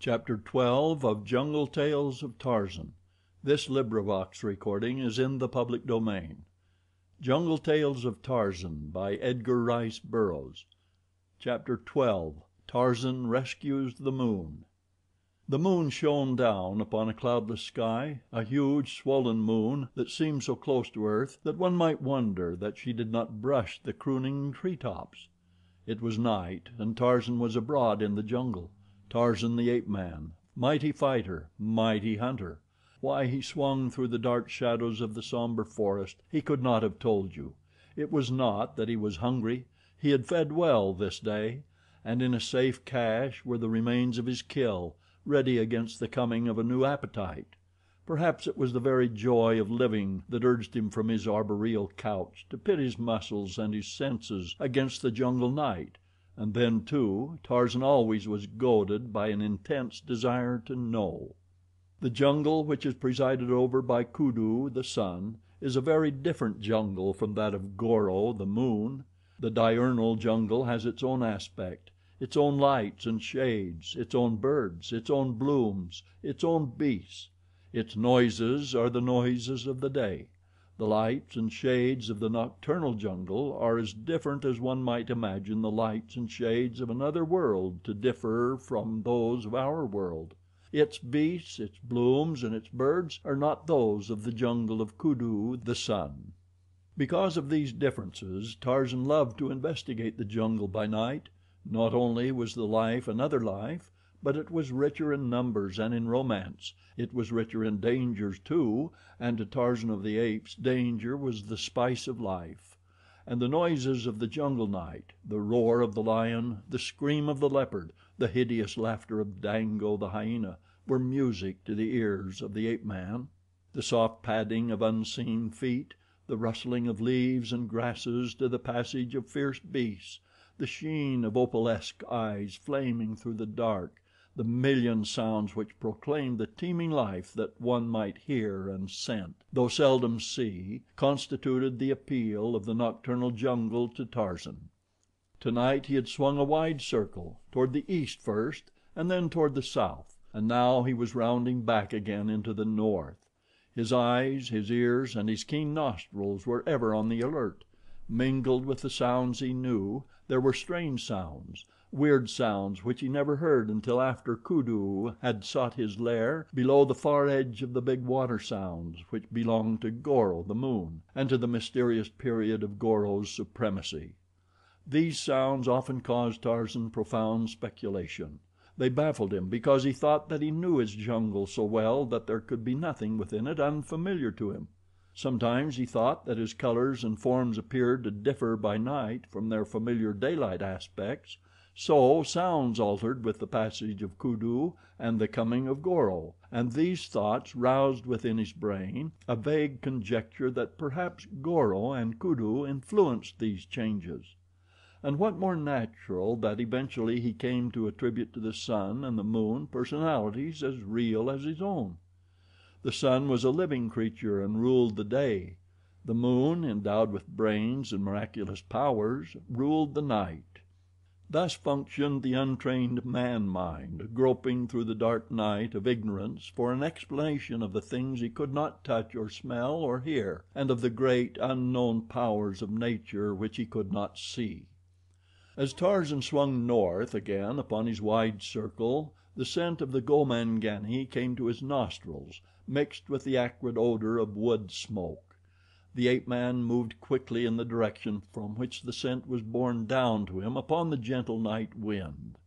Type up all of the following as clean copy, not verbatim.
Chapter 12 of Jungle Tales of Tarzan. This recording is in the public domain. Jungle Tales of Tarzan by Edgar Rice Burroughs. Chapter 12. Tarzan Rescues the Moon. The moon shone down upon a cloudless sky, a huge, swollen moon that seemed so close to earth that one might wonder that she did not brush the crooning treetops. It was night, and Tarzan was abroad in the jungle. Tarzan the ape man, mighty fighter, mighty hunter. Why he swung through the dark shadows of the somber forest he could not have told you. It was not that he was hungry. He had fed well this day, and in a safe cache were the remains of his kill, ready against the coming of a new appetite. Perhaps it was the very joy of living that urged him from his arboreal couch to pit his muscles and his senses against the jungle night. And then, too, Tarzan always was goaded by an intense desire to know. The jungle which is presided over by Kudu, the sun, is a very different jungle from that of Goro, the moon. The diurnal jungle has its own aspect, its own lights and shades, its own birds, its own blooms, its own beasts. Its noises are the noises of the day. The lights and shades of the nocturnal jungle are as different as one might imagine the lights and shades of another world to differ from those of our world. Its beasts, its blooms, and its birds are not those of the jungle of Kudu, the sun. Because of these differences, Tarzan loved to investigate the jungle by night. Not only was the life another life, but it was richer in numbers and in romance. It was richer in dangers, too, and to Tarzan of the Apes danger was the spice of life. And the noises of the jungle night, the roar of the lion, the scream of the leopard, the hideous laughter of Dango, the hyena, were music to the ears of the ape man. The soft padding of unseen feet, the rustling of leaves and grasses to the passage of fierce beasts, the sheen of opalesque eyes flaming through the dark, the million sounds which proclaimed the teeming life that one might hear and scent, though seldom see, constituted the appeal of the nocturnal jungle to Tarzan. Tonight he had swung a wide circle, toward the east first, and then toward the south, and now he was rounding back again into the north. His eyes, his ears, and his keen nostrils were ever on the alert. Mingled with the sounds he knew, there were strange sounds, weird sounds which he never heard until after Kudu had sought his lair below the far edge of the big water sounds which belonged to Goro, the moon, and to the mysterious period of Goro's supremacy. These sounds often caused Tarzan profound speculation. They baffled him because he thought that he knew his jungle so well that there could be nothing within it unfamiliar to him. Sometimes he thought that as colors and forms appeared to differ by night from their familiar daylight aspects, so sounds altered with the passage of Kudu and the coming of Goro, and these thoughts roused within his brain a vague conjecture that perhaps Goro and Kudu influenced these changes. And what more natural that eventually he came to attribute to the sun and the moon personalities as real as his own. The sun was a living creature and ruled the day. The moon, endowed with brains and miraculous powers, ruled the night. Thus functioned the untrained man mind, groping through the dark night of ignorance for an explanation of the things he could not touch or smell or hear, and of the great, unknown powers of nature which he could not see. As Tarzan swung north again upon his wide circle, the scent of the Gomangani came to his nostrils, mixed with the acrid odor of wood smoke. The ape man moved quickly in the direction from which the scent was borne down to him upon the gentle night wind.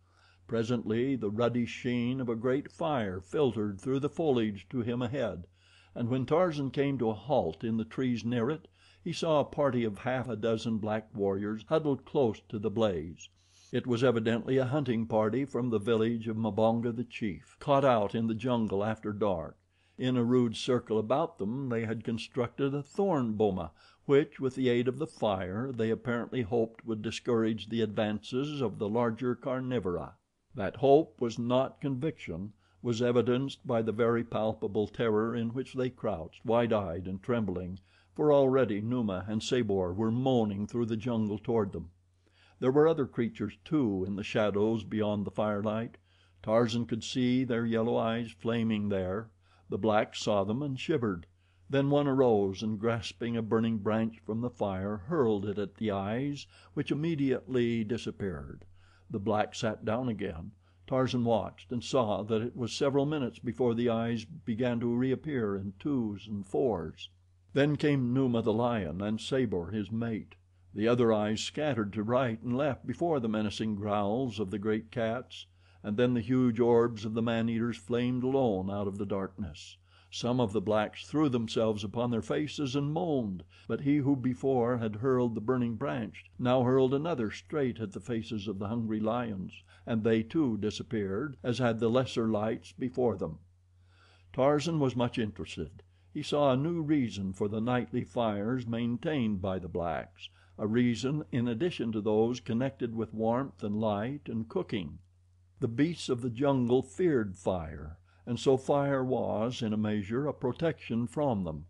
Presently the ruddy sheen of a great fire filtered through the foliage to him ahead, and when Tarzan came to a halt in the trees near it, he saw a party of half a dozen black warriors huddled close to the blaze. It was evidently a hunting party from the village of Mbonga, the chief, caught out in the jungle after dark. In a rude circle about them they had constructed a thorn boma, which, with the aid of the fire, they apparently hoped would discourage the advances of the larger carnivora. That hope was not conviction was evidenced by the very palpable terror in which they crouched, wide-eyed and trembling, for already Numa and Sabor were moaning through the jungle toward them. There were other creatures, too, in the shadows beyond the firelight. Tarzan could see their yellow eyes flaming there. The blacks saw them and shivered. Then one arose and, grasping a burning branch from the fire, hurled it at the eyes, which immediately disappeared. The black sat down again. Tarzan watched and saw that it was several minutes before the eyes began to reappear in twos and fours. Then came Numa, the lion, and Sabor, his mate. The other eyes scattered to right and left before the menacing growls of the great cats, and then the huge orbs of the man eaters flamed alone out of the darkness. Some of the blacks threw themselves upon their faces and moaned, but he who before had hurled the burning branch now hurled another straight at the faces of the hungry lions, and they too disappeared, as had the lesser lights before them. Tarzan was much interested. He saw a new reason for the nightly fires maintained by the blacks, a reason in addition to those connected with warmth and light and cooking. The beasts of the jungle feared fire, and so fire was, in a measure, a protection from them.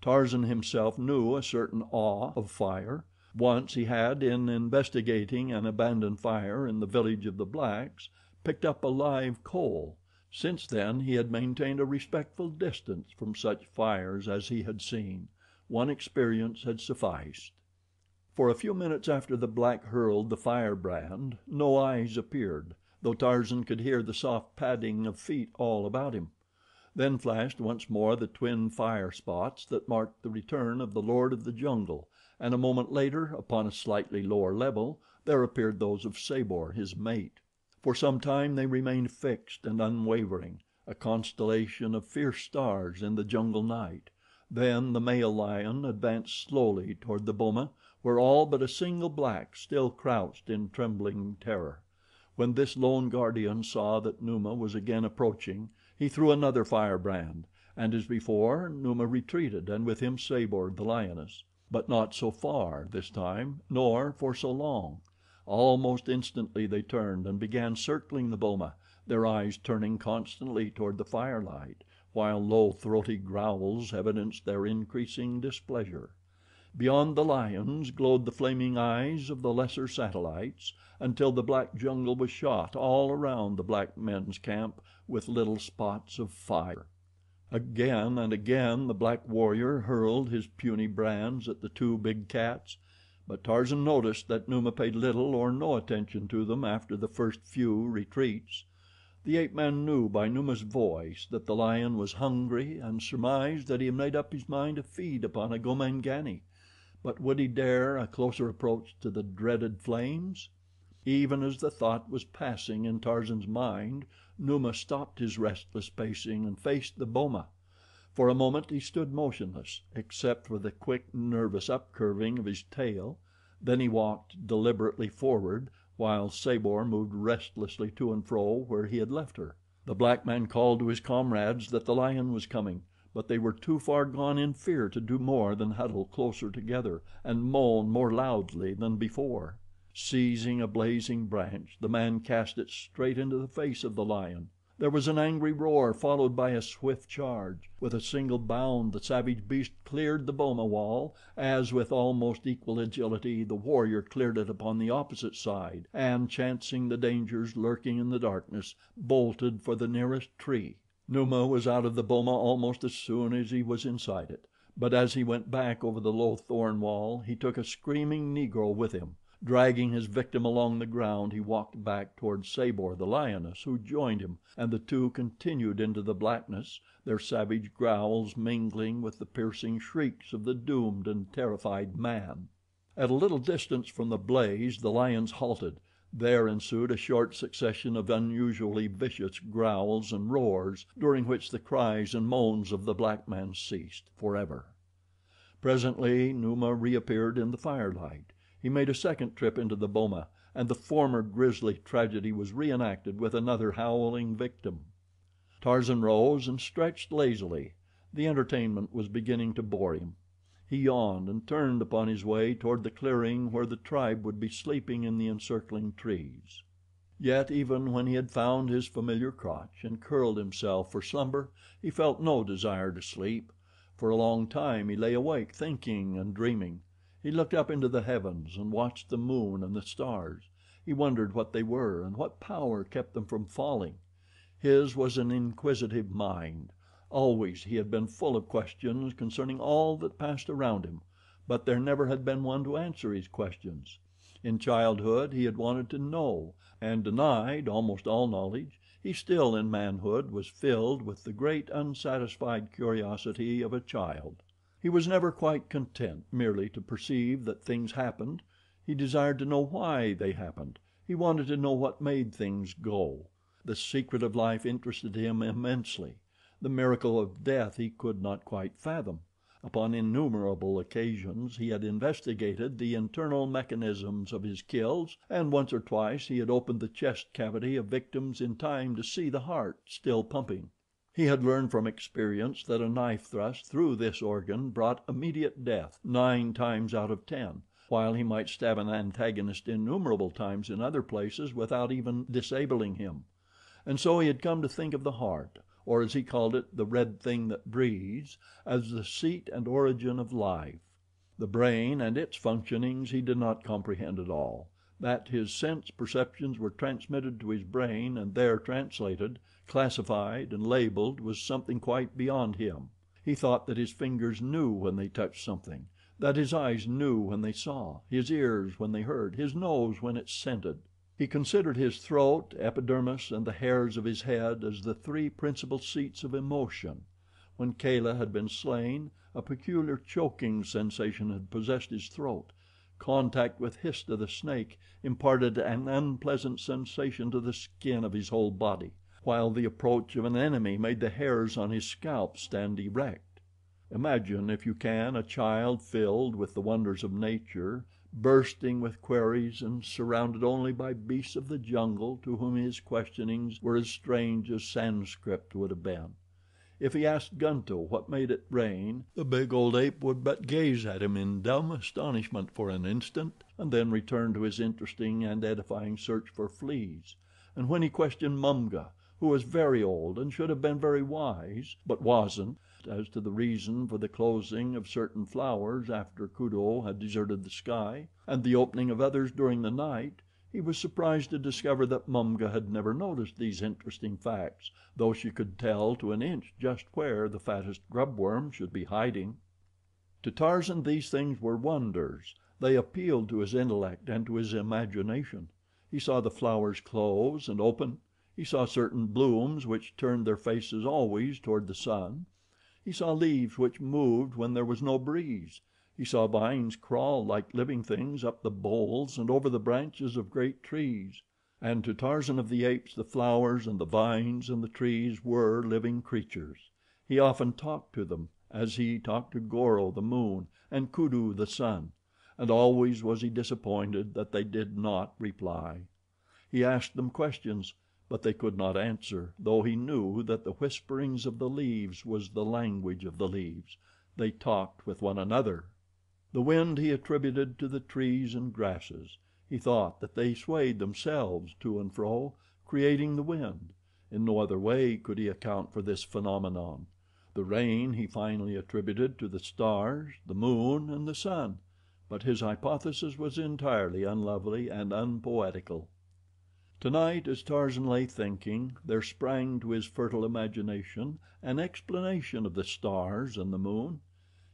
Tarzan himself knew a certain awe of fire. Once he had, in investigating an abandoned fire in the village of the blacks, picked up a live coal. Since then he had maintained a respectful distance from such fires as he had seen. One experience had sufficed. For a few minutes after the black hurled the firebrand, no eyes appeared, though Tarzan could hear the soft padding of feet all about him. Then flashed once more the twin fire spots that marked the return of the lord of the jungle, and a moment later, upon a slightly lower level, there appeared those of Sabor, his mate. For some time they remained fixed and unwavering, a constellation of fierce stars in the jungle night. Then the male lion advanced slowly toward the boma, where all but a single black still crouched in trembling terror. When this lone guardian saw that Numa was again approaching, he threw another firebrand, and as before, Numa retreated and with him Sabor, the lioness; but not so far this time, nor for so long. Almost instantly they turned and began circling the boma, their eyes turning constantly toward the firelight, while low throaty growls evidenced their increasing displeasure. Beyond the lions glowed the flaming eyes of the lesser satellites, until the black jungle was shot all around the black men's camp with little spots of fire. Again and again the black warrior hurled his puny brands at the two big cats, but Tarzan noticed that Numa paid little or no attention to them after the first few retreats. The ape man knew by Numa's voice that the lion was hungry and surmised that he had made up his mind to feed upon a Gomangani. But would he dare a closer approach to the dreaded flames? Even as the thought was passing in Tarzan's mind, Numa stopped his restless pacing and faced the boma. For a moment he stood motionless, except for the quick, nervous upcurving of his tail. Then he walked deliberately forward, while Sabor moved restlessly to and fro where he had left her. The black man called to his comrades that the lion was coming, but they were too far gone in fear to do more than huddle closer together and moan more loudly than before. Seizing a blazing branch, the man cast it straight into the face of the lion. There was an angry roar, followed by a swift charge. With a single bound the savage beast cleared the boma wall, as with almost equal agility the warrior cleared it upon the opposite side, and, chancing the dangers lurking in the darkness, bolted for the nearest tree. Numa was out of the boma almost as soon as he was inside it, but as he went back over the low thorn wall he took a screaming Negro with him. Dragging his victim along the ground he walked back toward Sabor, the lioness, who joined him, and the two continued into the blackness, their savage growls mingling with the piercing shrieks of the doomed and terrified man. At a little distance from the blaze the lions halted. There ensued a short succession of unusually vicious growls and roars, during which the cries and moans of the black man ceased forever. Presently Numa reappeared in the firelight. He made a second trip into the boma, and the former grisly tragedy was reenacted with another howling victim. Tarzan rose and stretched lazily. The entertainment was beginning to bore him. He yawned and turned upon his way toward the clearing where the tribe would be sleeping in the encircling trees. Yet even when he had found his familiar crotch and curled himself for slumber, he felt no desire to sleep. For a long time he lay awake, thinking and dreaming. He looked up into the heavens and watched the moon and the stars. He wondered what they were and what power kept them from falling. His was an inquisitive mind. Always he had been full of questions concerning all that passed around him, but there never had been one to answer his questions. In childhood he had wanted to know, and denied almost all knowledge. He still, in manhood, was filled with the great unsatisfied curiosity of a child. He was never quite content merely to perceive that things happened. He desired to know why they happened. He wanted to know what made things go. The secret of life interested him immensely. The miracle of death he could not quite fathom. Upon innumerable occasions he had investigated the internal mechanisms of his kills, and once or twice he had opened the chest cavity of victims in time to see the heart still pumping. He had learned from experience that a knife thrust through this organ brought immediate death 9 times out of 10, while he might stab an antagonist innumerable times in other places without even disabling him. And so he had come to think of the heart, or as he called it, the red thing that breathes, as the seat and origin of life. The brain and its functionings he did not comprehend at all. That his sense perceptions were transmitted to his brain and there translated, classified, and labeled was something quite beyond him. He thought that his fingers knew when they touched something, that his eyes knew when they saw, his ears when they heard, his nose when it scented. He considered his throat, epidermis, and the hairs of his head as the 3 principal seats of emotion. When Kala had been slain, a peculiar choking sensation had possessed his throat. Contact with Histah, the snake, imparted an unpleasant sensation to the skin of his whole body, while the approach of an enemy made the hairs on his scalp stand erect. Imagine, if you can, a child filled with the wonders of nature, bursting with queries and surrounded only by beasts of the jungle to whom his questionings were as strange as Sanskrit would have been. If he asked Gunto what made it rain, the big old ape would but gaze at him in dumb astonishment for an instant and then return to his interesting and edifying search for fleas. And when he questioned Mumga, who was very old and should have been very wise, but wasn't, as to the reason for the closing of certain flowers after Kudu had deserted the sky, and the opening of others during the night, he was surprised to discover that Mumga had never noticed these interesting facts, though she could tell to an inch just where the fattest grubworm should be hiding. To Tarzan these things were wonders. They appealed to his intellect and to his imagination. He saw the flowers close and open. He saw certain blooms which turned their faces always toward the sun. He saw leaves which moved when there was no breeze. He saw vines crawl like living things up the boles and over the branches of great trees. And to Tarzan of the Apes the flowers and the vines and the trees were living creatures. He often talked to them, as he talked to Goro, the moon, and Kudu, the sun, and always was he disappointed that they did not reply. He asked them questions, but they could not answer, though he knew that the whisperings of the leaves was the language of the leaves. They talked with one another. The wind he attributed to the trees and grasses. He thought that they swayed themselves to and fro, creating the wind. In no other way could he account for this phenomenon. The rain he finally attributed to the stars, the moon, and the sun, but his hypothesis was entirely unlovely and unpoetical. Tonight, as Tarzan lay thinking, there sprang to his fertile imagination an explanation of the stars and the moon.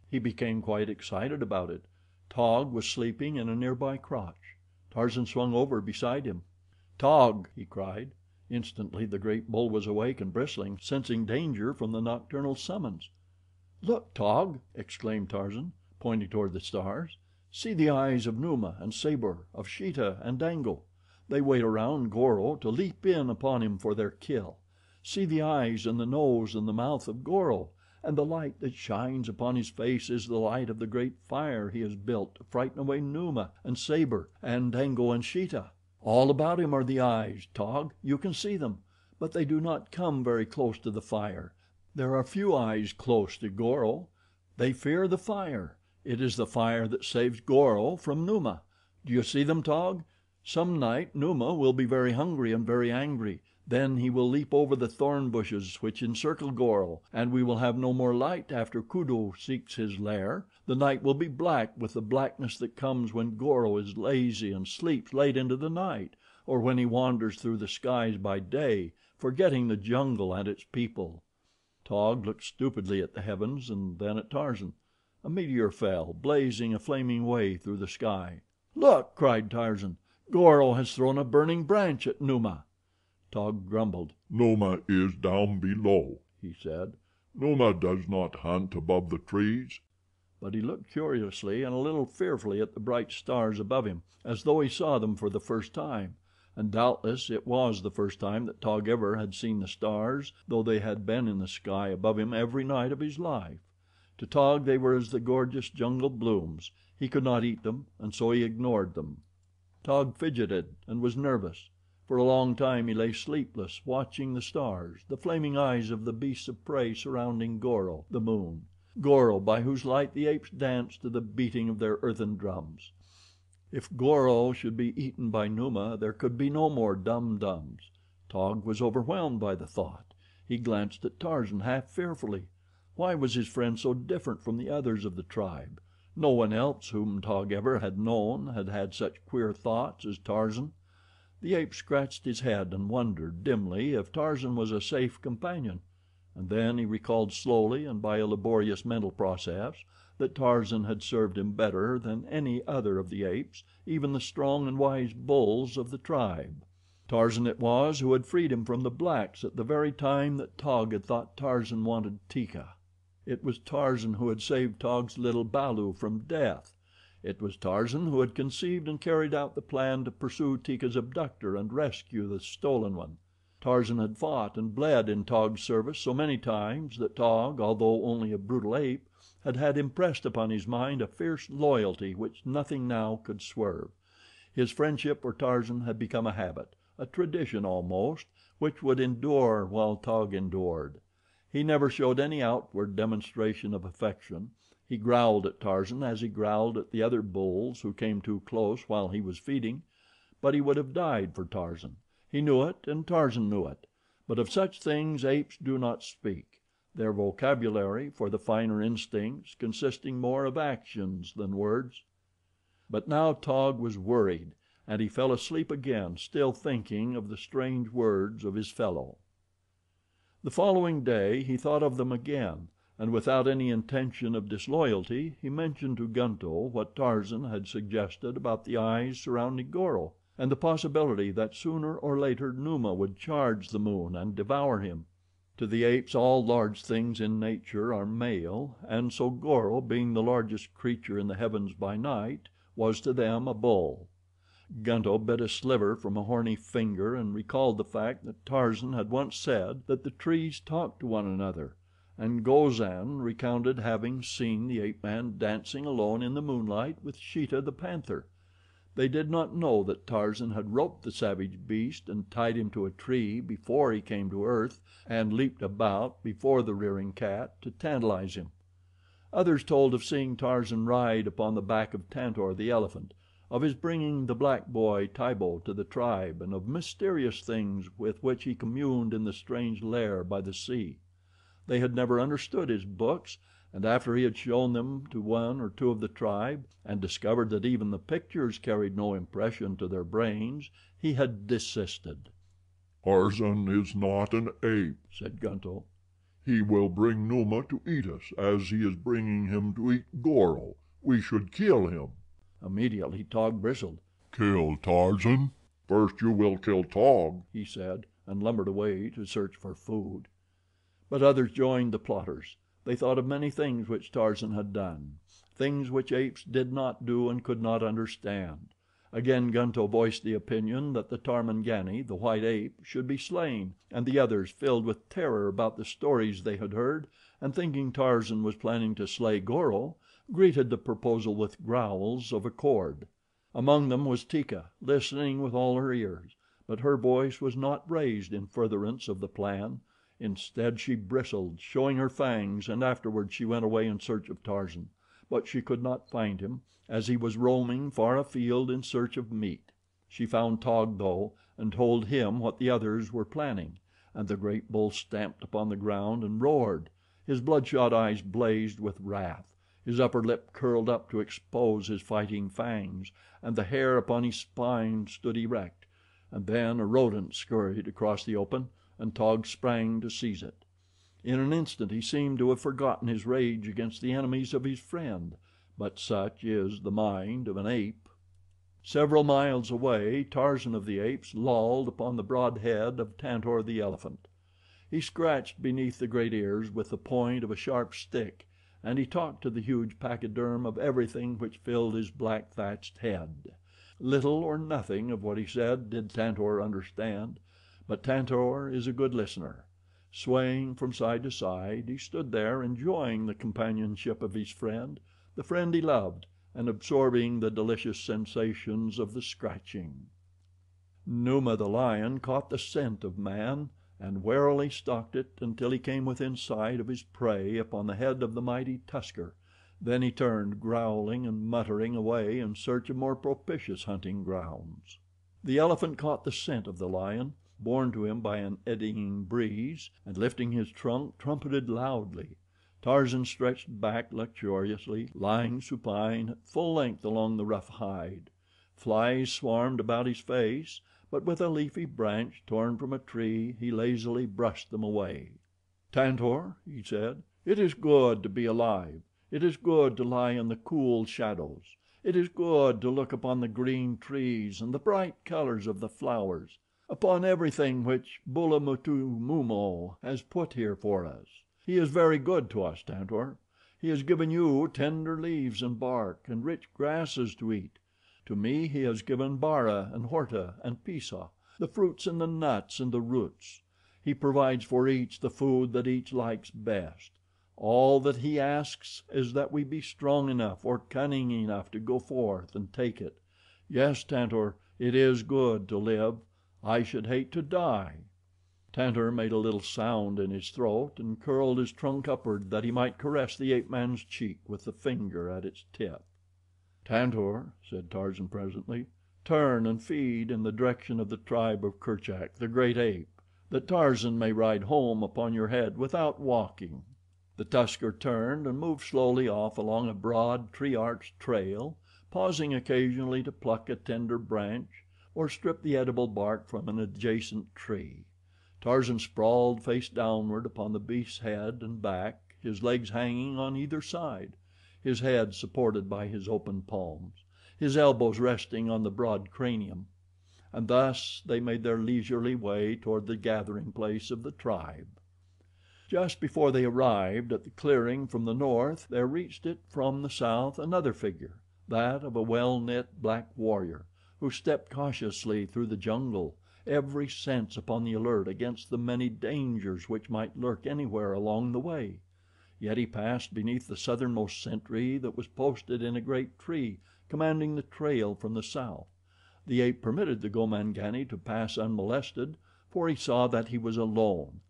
He became quite excited about it. Taug was sleeping in a nearby crotch. Tarzan swung over beside him. "Taug!" he cried. Instantly the great bull was awake and bristling, sensing danger from the nocturnal summons. "Look, Taug!" exclaimed Tarzan, pointing toward the stars. "See the eyes of Numa and Sabor, of Sheeta and Dango. They wait around Goro to leap in upon him for their kill. See the eyes and the nose and the mouth of Goro, and the light that shines upon his face is the light of the great fire he has built to frighten away Numa and Sabor and Dango and Sheeta. All about him are the eyes, Taug. You can see them, but they do not come very close to the fire. There are few eyes close to Goro. They fear the fire. It is the fire that saves Goro from Numa. Do you see them, Taug? Some night Numa will be very hungry and very angry. Then he will leap over the thorn bushes which encircle Goro, and we will have no more light after Kudu seeks his lair. The night will be black with the blackness that comes when Goro is lazy and sleeps late into the night, or when he wanders through the skies by day, forgetting the jungle and its people." Taug looked stupidly at the heavens and then at Tarzan. A meteor fell, blazing a flaming way through the sky. "Look!" cried Tarzan. "Goro has thrown a burning branch at Numa." Taug grumbled. "Numa is down below," he said. "Numa does not hunt above the trees." But he looked curiously and a little fearfully at the bright stars above him, as though he saw them for the first time, and doubtless it was the first time that Taug ever had seen the stars, though they had been in the sky above him every night of his life. To Taug they were as the gorgeous jungle blooms. He could not eat them, and so he ignored them. Taug fidgeted and was nervous. For a long time he lay sleepless, watching the stars, the flaming eyes of the beasts of prey surrounding Goro, the moon. Goro, by whose light the apes danced to the beating of their earthen drums. If Goro should be eaten by Numa, there could be no more Dum Dums. Taug was overwhelmed by the thought. He glanced at Tarzan half fearfully. Why was his friend so different from the others of the tribe? No one else whom Taug ever had known had had such queer thoughts as Tarzan. The ape scratched his head and wondered, dimly, if Tarzan was a safe companion, and then he recalled slowly and by a laborious mental process that Tarzan had served him better than any other of the apes, even the strong and wise bulls of the tribe. Tarzan it was who had freed him from the blacks at the very time that Taug had thought Tarzan wanted Teeka. It was Tarzan who had saved Taug's little balu from death. It was Tarzan who had conceived and carried out the plan to pursue Teeka's abductor and rescue the stolen one. Tarzan had fought and bled in Taug's service so many times that Taug, although only a brutal ape, had had impressed upon his mind a fierce loyalty which nothing now could swerve. His friendship for Tarzan had become a habit, a tradition almost, which would endure while Taug endured. He never showed any outward demonstration of affection. He growled at Tarzan as he growled at the other bulls who came too close while he was feeding; but he would have died for Tarzan. He knew it and Tarzan knew it, but of such things apes do not speak, their vocabulary for the finer instincts consisting more of actions than words. But now Taug was worried, and he fell asleep again, still thinking of the strange words of his fellow. The following day he thought of them again, and without any intention of disloyalty he mentioned to Gunto what Tarzan had suggested about the eyes surrounding Goro, and the possibility that sooner or later Numa would charge the moon and devour him. To the apes all large things in nature are male, and so Goro, being the largest creature in the heavens by night, was to them a bull. Gunto bit a sliver from a horny finger and recalled the fact that Tarzan had once said that the trees talked to one another, and Gozan recounted having seen the ape man dancing alone in the moonlight with Sheeta, the panther. They did not know that Tarzan had roped the savage beast and tied him to a tree before he came to earth and leaped about before the rearing cat to tantalize him. Others told of seeing Tarzan ride upon the back of Tantor, the elephant, of his bringing the black boy Tibo to the tribe, and of mysterious things with which he communed in the strange lair by the sea. They had never understood his books, and after he had shown them to one or two of the tribe, and discovered that even the pictures carried no impression to their brains, he had desisted. "Tarzan is not an ape," said Gunto. "He will bring Numa to eat us, as he is bringing him to eat Goro. We should kill him." Immediately Taug bristled. "Kill Tarzan? First you will kill Taug," he said, and lumbered away to search for food. But others joined the plotters. They thought of many things which Tarzan had done, things which apes did not do and could not understand. Again Gunto voiced the opinion that the Tarmangani, the white ape, should be slain, and the others, filled with terror about the stories they had heard, and thinking Tarzan was planning to slay Goro, greeted the proposal with growls of accord. Among them was Teeka, listening with all her ears, but her voice was not raised in furtherance of the plan. Instead she bristled, showing her fangs, and afterward she went away in search of Tarzan, but she could not find him, as he was roaming far afield in search of meat. She found Taug, though, and told him what the others were planning, and the great bull stamped upon the ground and roared. His bloodshot eyes blazed with wrath. His upper lip curled up to expose his fighting fangs, and the hair upon his spine stood erect. and then a rodent scurried across the open, and Taug sprang to seize it. In an instant he seemed to have forgotten his rage against the enemies of his friend; but such is the mind of an ape. Several miles away Tarzan of the Apes lolled upon the broad head of Tantor the elephant. He scratched beneath the great ears with the point of a sharp stick, and he talked to the huge pachyderm of everything which filled his black thatched head. Little or nothing of what he said did Tantor understand, but Tantor is a good listener. Swaying from side to side, he stood there enjoying the companionship of his friend, the friend he loved, and absorbing the delicious sensations of the scratching. Numa, the lion, caught the scent of man and warily stalked it until he came within sight of his prey upon the head of the mighty tusker. Then he turned, growling and muttering, away in search of more propitious hunting grounds. The elephant caught the scent of the lion, borne to him by an eddying breeze, and lifting his trunk, trumpeted loudly. Tarzan stretched back luxuriously, lying supine at full length along the rough hide. Flies swarmed about his face, but with a leafy branch torn from a tree he lazily brushed them away. "Tantor," he said, "it is good to be alive. It is good to lie in the cool shadows. It is good to look upon the green trees and the bright colors of the flowers, upon everything which Bulamutumumo has put here for us. He is very good to us, Tantor. He has given you tender leaves and bark and rich grasses to eat. To me he has given Bara and Horta and Pisa, the fruits and the nuts and the roots. He provides for each the food that each likes best. All that he asks is that we be strong enough or cunning enough to go forth and take it. Yes, Tantor, it is good to live. I should hate to die." Tantor made a little sound in his throat and curled his trunk upward that he might caress the ape man's cheek with the finger at its tip. "Tantor," said Tarzan presently, "turn and feed in the direction of the tribe of Kerchak, the great ape, that Tarzan may ride home upon your head without walking." The tusker turned and moved slowly off along a broad, tree-arched trail, pausing occasionally to pluck a tender branch or strip the edible bark from an adjacent tree. Tarzan sprawled face downward upon the beast's head and back, his legs hanging on either side, his head supported by his open palms, his elbows resting on the broad cranium, and thus they made their leisurely way toward the gathering place of the tribe. Just before they arrived at the clearing from the north there reached it from the south another figure, that of a well-knit black warrior, who stepped cautiously through the jungle, every sense upon the alert against the many dangers which might lurk anywhere along the way. Yet he passed beneath the southernmost sentry that was posted in a great tree commanding the trail from the south. The ape permitted the Gomangani to pass unmolested, for he saw that he was alone.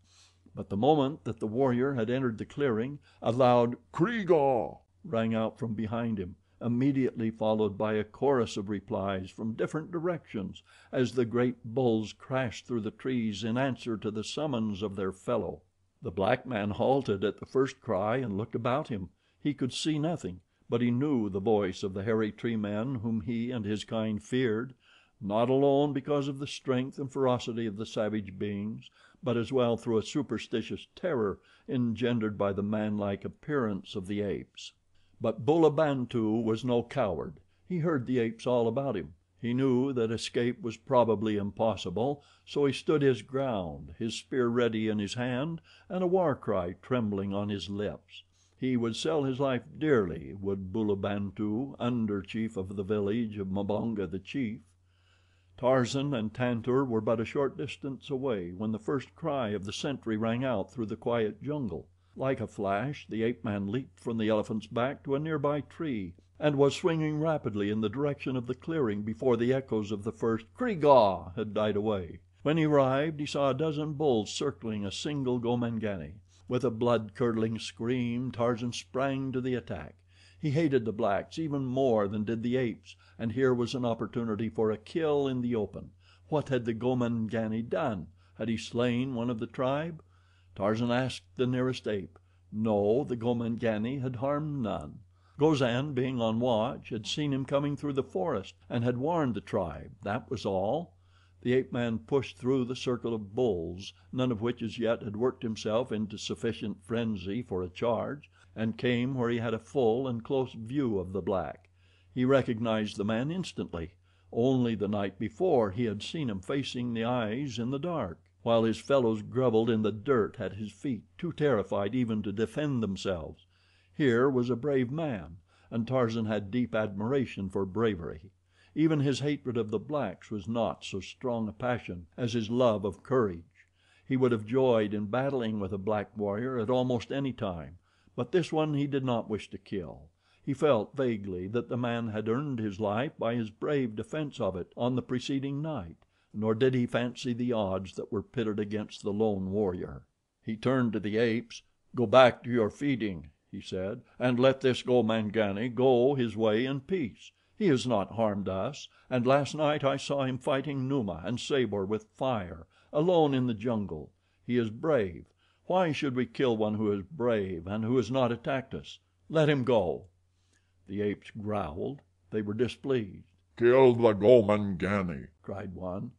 But the moment that the warrior had entered the clearing, a loud "Kreega" rang out from behind him, immediately followed by a chorus of replies from different directions as the great bulls crashed through the trees in answer to the summons of their fellow. The black man halted at the first cry and looked about him. He could see nothing, but he knew the voice of the hairy tree men whom he and his kind feared, not alone because of the strength and ferocity of the savage beings, but as well through a superstitious terror engendered by the manlike appearance of the apes. But Bulabantu was no coward. He heard the apes all about him. He knew that escape was probably impossible, so he stood his ground, his spear ready in his hand and a war cry trembling on his lips. He would sell his life dearly, would Bulabantu, under chief of the village of Mbonga the chief. Tarzan and Tantor were but a short distance away when the first cry of the sentry rang out through the quiet jungle. Like a flash the ape man leaped from the elephant's back to a nearby tree and was swinging rapidly in the direction of the clearing before the echoes of the first "Kreega" had died away. When he arrived he saw a dozen bulls circling a single Gomangani. With a blood-curdling scream Tarzan sprang to the attack. He hated the blacks even more than did the apes, and here was an opportunity for a kill in the open. What had the Gomangani done? Had he slain one of the tribe? Tarzan asked the nearest ape. No, the Gomangani had harmed none. Gozan, being on watch, had seen him coming through the forest and had warned the tribe, that was all. The ape man pushed through the circle of bulls, none of which as yet had worked himself into sufficient frenzy for a charge, and came where he had a full and close view of the black. He recognized the man instantly. Only the night before he had seen him facing the eyes in the dark, while his fellows groveled in the dirt at his feet, too terrified even to defend themselves. Here was a brave man, and Tarzan had deep admiration for bravery. Even his hatred of the blacks was not so strong a passion as his love of courage. He would have joyed in battling with a black warrior at almost any time, but this one he did not wish to kill. He felt, vaguely, that the man had earned his life by his brave defense of it on the preceding night, nor did he fancy the odds that were pitted against the lone warrior. He turned to the apes. "Go back to your feeding," he said, "and let this Gomangani go his way in peace. He has not harmed us, and last night I saw him fighting Numa and Sabor with fire, alone in the jungle. He is brave. Why should we kill one who is brave and who has not attacked us? Let him go." The apes growled. They were displeased. "Kill the Gomangani," cried one.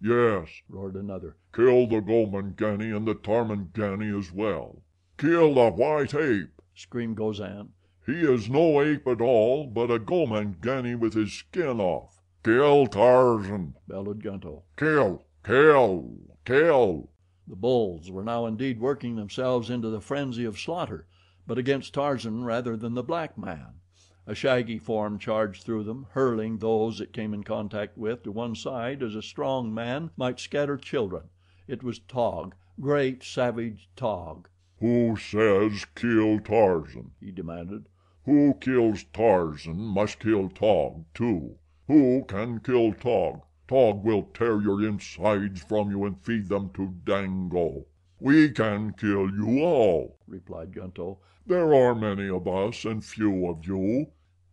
"Yes," roared another. "Kill the Gomangani and the Tarmangani as well." "Kill the white ape," screamed Gozan. "He is no ape at all, but a Gomangani with his skin off." "Kill Tarzan," bellowed Gunto. "Kill, kill, kill." The bulls were now indeed working themselves into the frenzy of slaughter, but against Tarzan rather than the black man. A shaggy form charged through them, hurling those it came in contact with to one side as a strong man might scatter children. It was Taug, great, savage Taug. "Who says kill Tarzan?" he demanded. "Who kills Tarzan must kill Taug, too. Who can kill Taug? Taug will tear your insides from you and feed them to Dango." "We can kill you all," replied Gunto. "There are many of us and few of you."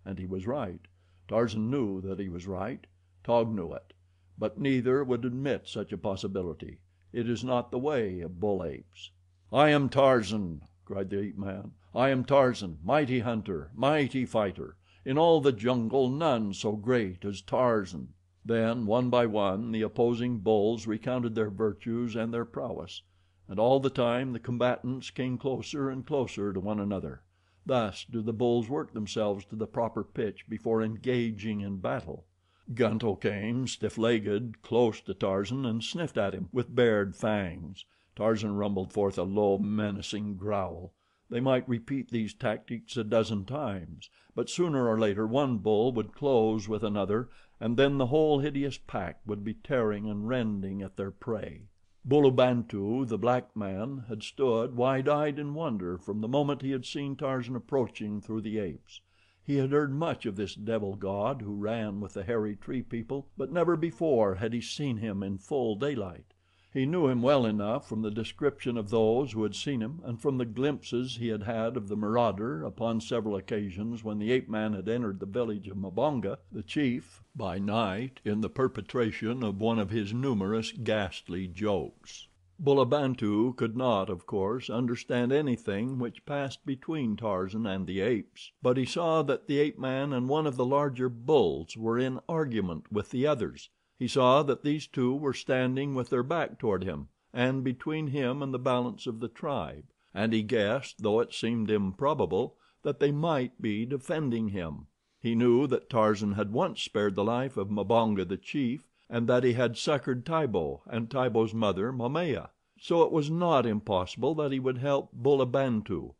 And he was right. Tarzan knew that he was right. Taug knew it. But neither would admit such a possibility. It is not the way of bull apes. "I am Tarzan," cried the ape man. "I am Tarzan, mighty hunter, mighty fighter. In all the jungle none so great as Tarzan." Then, one by one, the opposing bulls recounted their virtues and their prowess, and all the time the combatants came closer and closer to one another. Thus do the bulls work themselves to the proper pitch before engaging in battle. Gunto came, stiff-legged, close to Tarzan and sniffed at him with bared fangs. Tarzan rumbled forth a low, menacing growl. They might repeat these tactics a dozen times, but sooner or later one bull would close with another, and then the whole hideous pack would be tearing and rending at their prey. Bulabantu, the black man, had stood wide-eyed in wonder from the moment he had seen Tarzan approaching through the apes. He had heard much of this devil god who ran with the hairy tree people, but never before had he seen him in full daylight. He knew him well enough from the description of those who had seen him and from the glimpses he had had of the marauder upon several occasions when the ape man had entered the village of Mbonga, the chief, by night in the perpetration of one of his numerous ghastly jokes. Bulabantu could not, of course, understand anything which passed between Tarzan and the apes, but he saw that the ape man and one of the larger bulls were in argument with the others. He saw that these two were standing with their back toward him and between him and the balance of the tribe, and he guessed, though it seemed improbable, that they might be defending him. He knew that Tarzan had once spared the life of Mbonga the chief, and that he had succored Tibo and Tibo's mother, Momaya, so it was not impossible that he would help Bulabantu.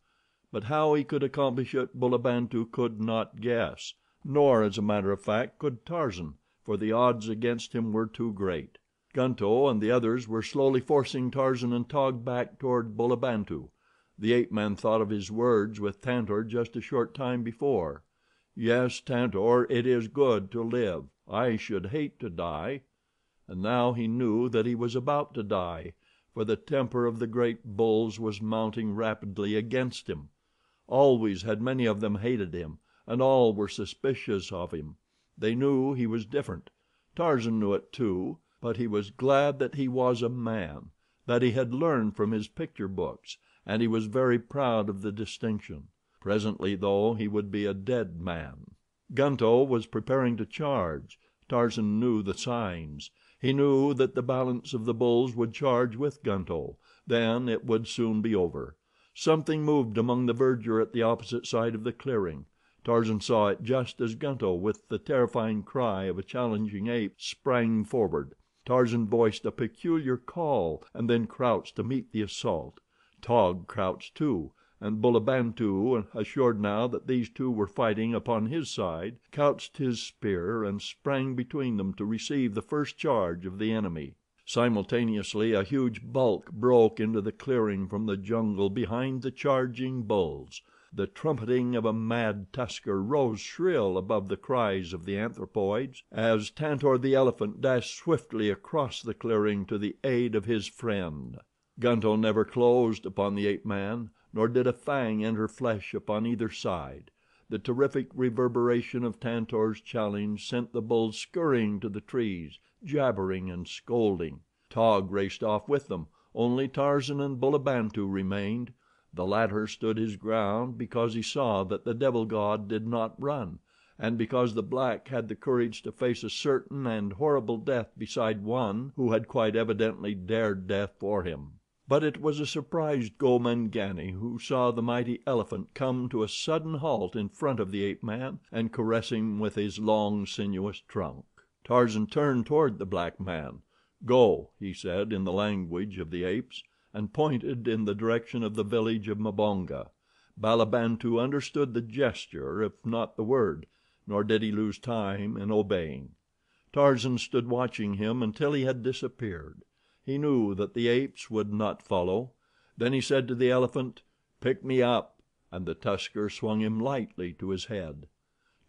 But how he could accomplish it Bulabantu could not guess, nor, as a matter of fact, could Tarzan, for the odds against him were too great. Gunto and the others were slowly forcing Tarzan and Taug back toward Bulabantu. The ape man thought of his words with Tantor just a short time before. "Yes, Tantor, it is good to live. I should hate to die." And now he knew that he was about to die, for the temper of the great bulls was mounting rapidly against him. Always had many of them hated him, and all were suspicious of him. They knew he was different. Tarzan knew it, too, but he was glad that he was a man, that he had learned from his picture books, and he was very proud of the distinction. Presently, though, he would be a dead man. Gunto was preparing to charge. Tarzan knew the signs. He knew that the balance of the bulls would charge with Gunto. Then it would soon be over. Something moved among the verdure at the opposite side of the clearing. Tarzan saw it just as Gunto, with the terrifying cry of a challenging ape, sprang forward. Tarzan voiced a peculiar call and then crouched to meet the assault. Taug crouched too, and Bulabantu, assured now that these two were fighting upon his side, couched his spear and sprang between them to receive the first charge of the enemy. Simultaneously a huge bulk broke into the clearing from the jungle behind the charging bulls. The trumpeting of a mad tusker rose shrill above the cries of the anthropoids as Tantor, the elephant, dashed swiftly across the clearing to the aid of his friend. Gunto never closed upon the ape man, nor did a fang enter flesh upon either side. The terrific reverberation of Tantor's challenge sent the bulls scurrying to the trees, jabbering and scolding. Taug raced off with them. Only Tarzan and Bulabantu remained. The latter stood his ground because he saw that the devil god did not run, and because the black had the courage to face a certain and horrible death beside one who had quite evidently dared death for him. But it was a surprised Gomangani who saw the mighty elephant come to a sudden halt in front of the ape man and caress him with his long, sinuous trunk. Tarzan turned toward the black man. "Go," he said in the language of the apes, and pointed in the direction of the village of Mbonga. Bulabantu understood the gesture, if not the word, nor did he lose time in obeying. Tarzan stood watching him until he had disappeared. He knew that the apes would not follow. Then he said to the elephant, "Pick me up," and the tusker swung him lightly to his head.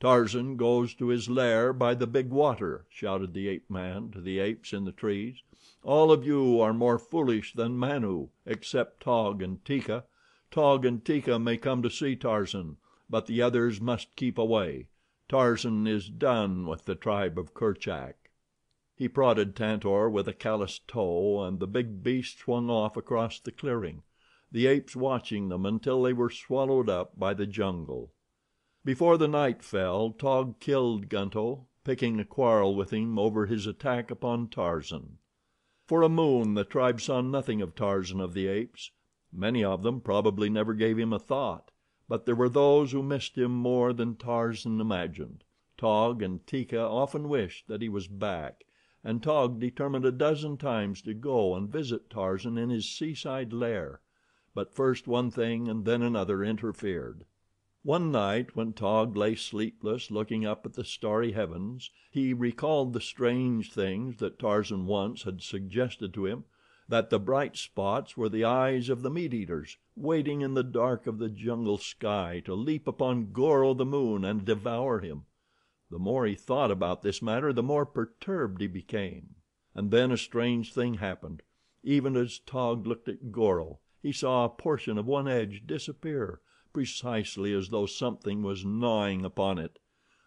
"Tarzan goes to his lair by the big water," shouted the ape man to the apes in the trees. "All of you are more foolish than Manu, except Taug and Teeka. Taug and Teeka may come to see Tarzan, but the others must keep away. Tarzan is done with the tribe of Kerchak." He prodded Tantor with a calloused toe, and the big beast swung off across the clearing, the apes watching them until they were swallowed up by the jungle. Before the night fell, Taug killed Gunto, picking a quarrel with him over his attack upon Tarzan. For a moon the tribe saw nothing of Tarzan of the Apes. Many of them probably never gave him a thought, but there were those who missed him more than Tarzan imagined. Taug and Teeka often wished that he was back, and Taug determined a dozen times to go and visit Tarzan in his seaside lair; but first one thing and then another interfered. One night when Taug lay sleepless looking up at the starry heavens, he recalled the strange things that Tarzan once had suggested to him, that the bright spots were the eyes of the meat eaters, waiting in the dark of the jungle sky to leap upon Goro, the moon, and devour him. The more he thought about this matter, the more perturbed he became. And then a strange thing happened. Even as Taug looked at Goro, he saw a portion of one edge disappear, precisely as though something was gnawing upon it.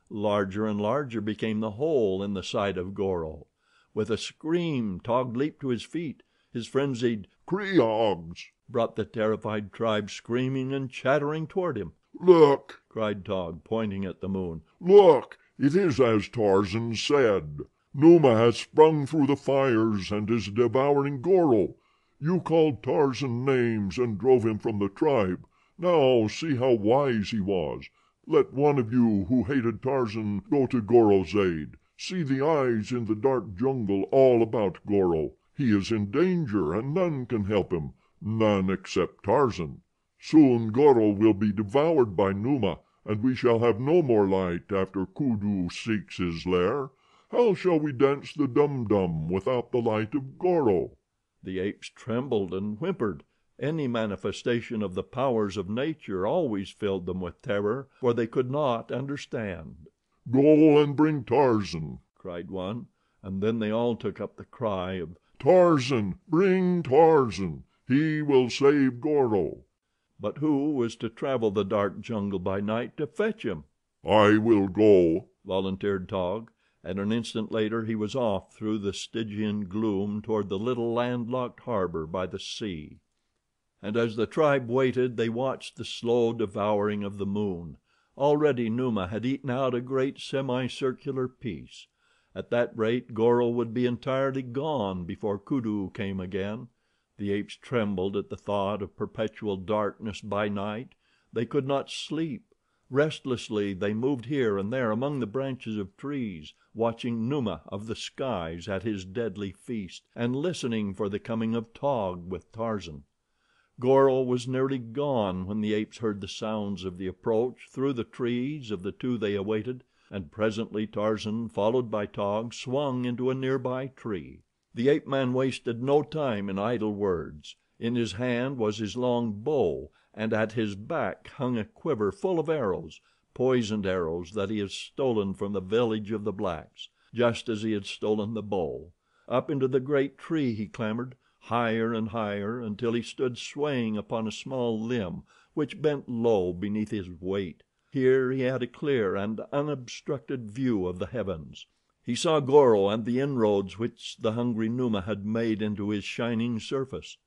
Larger and larger became the hole in the side of Goro. With a scream, Taug leaped to his feet. His frenzied "Kreogs" brought the terrified tribe screaming and chattering toward him. "Look!" cried Taug, pointing at the moon. "Look! It is as Tarzan said. Numa has sprung through the fires and is devouring Goro. You called Tarzan names and drove him from the tribe. Now see how wise he was. Let one of you who hated Tarzan go to Goro's aid. See the eyes in the dark jungle all about Goro. He is in danger and none can help him, none except Tarzan. Soon Goro will be devoured by Numa, and we shall have no more light after Kudu seeks his lair. How shall we dance the dum-dum without the light of Goro?" The apes trembled and whimpered. Any manifestation of the powers of nature always filled them with terror, for they could not understand. "Go and bring Tarzan," cried one, and then they all took up the cry of "Tarzan! Bring Tarzan! He will save Goro." But who was to travel the dark jungle by night to fetch him? "I will go," volunteered Taug, and an instant later he was off through the Stygian gloom toward the little landlocked harbor by the sea. And as the tribe waited they watched the slow devouring of the moon. Already Numa had eaten out a great semicircular piece. At that rate Goro would be entirely gone before Kudu came again. The apes trembled at the thought of perpetual darkness by night. They could not sleep. Restlessly they moved here and there among the branches of trees, watching Numa of the skies at his deadly feast, and listening for the coming of Taug with Tarzan. Goro was nearly gone when the apes heard the sounds of the approach through the trees of the two they awaited, and presently Tarzan, followed by Taug, swung into a nearby tree. The ape man wasted no time in idle words. In his hand was his long bow, and at his back hung a quiver full of arrows, poisoned arrows that he had stolen from the village of the blacks, just as he had stolen the bow. Up into the great tree he clambered, higher and higher, until he stood swaying upon a small limb which bent low beneath his weight. Here he had a clear and unobstructed view of the heavens. He saw Goro and the inroads which the hungry Numa had made into his shining surface.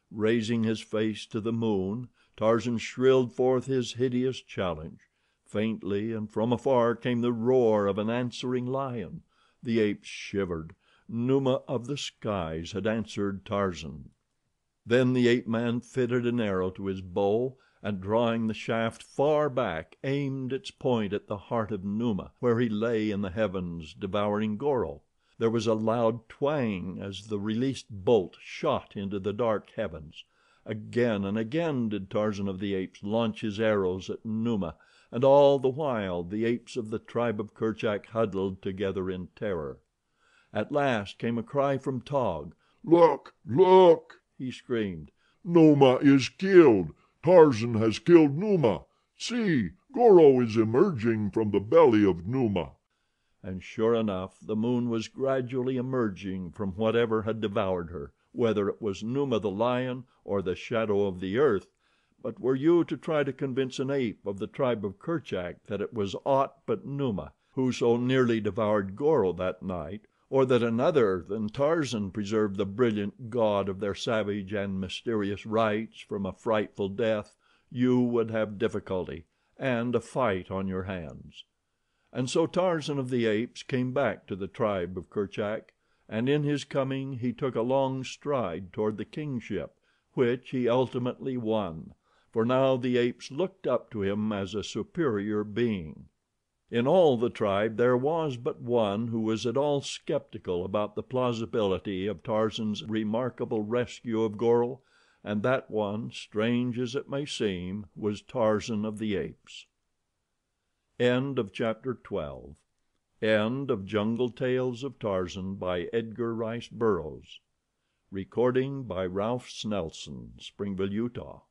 Raising his face to the moon, Tarzan shrilled forth his hideous challenge. Faintly and from afar came the roar of an answering lion. The apes shivered. Numa of the skies had answered Tarzan. Then the ape man fitted an arrow to his bow, and drawing the shaft far back, aimed its point at the heart of Numa, where he lay in the heavens devouring Goro. There was a loud twang as the released bolt shot into the dark heavens. Again and again did Tarzan of the Apes launch his arrows at Numa, and all the while the apes of the tribe of Kerchak huddled together in terror. At last came a cry from Taug. "Look! Look!" he screamed. "Numa is killed. Tarzan has killed Numa. See, Goro is emerging from the belly of Numa." And sure enough, the moon was gradually emerging from whatever had devoured her, whether it was Numa the lion or the shadow of the earth. But were you to try to convince an ape of the tribe of Kerchak that it was aught but Numa who so nearly devoured Goro that night, or that another than Tarzan preserved the brilliant god of their savage and mysterious rites from a frightful death, you would have difficulty and a fight on your hands. And so Tarzan of the Apes came back to the tribe of Kerchak, and in his coming he took a long stride toward the kingship, which he ultimately won, for now the apes looked up to him as a superior being. In all the tribe there was but one who was at all skeptical about the plausibility of Tarzan's remarkable rescue of Goro, and that one, strange as it may seem, was Tarzan of the Apes. End of Chapter 12. End of Jungle Tales of Tarzan by Edgar Rice Burroughs. Recording by Ralph Snelson, Springville, Utah.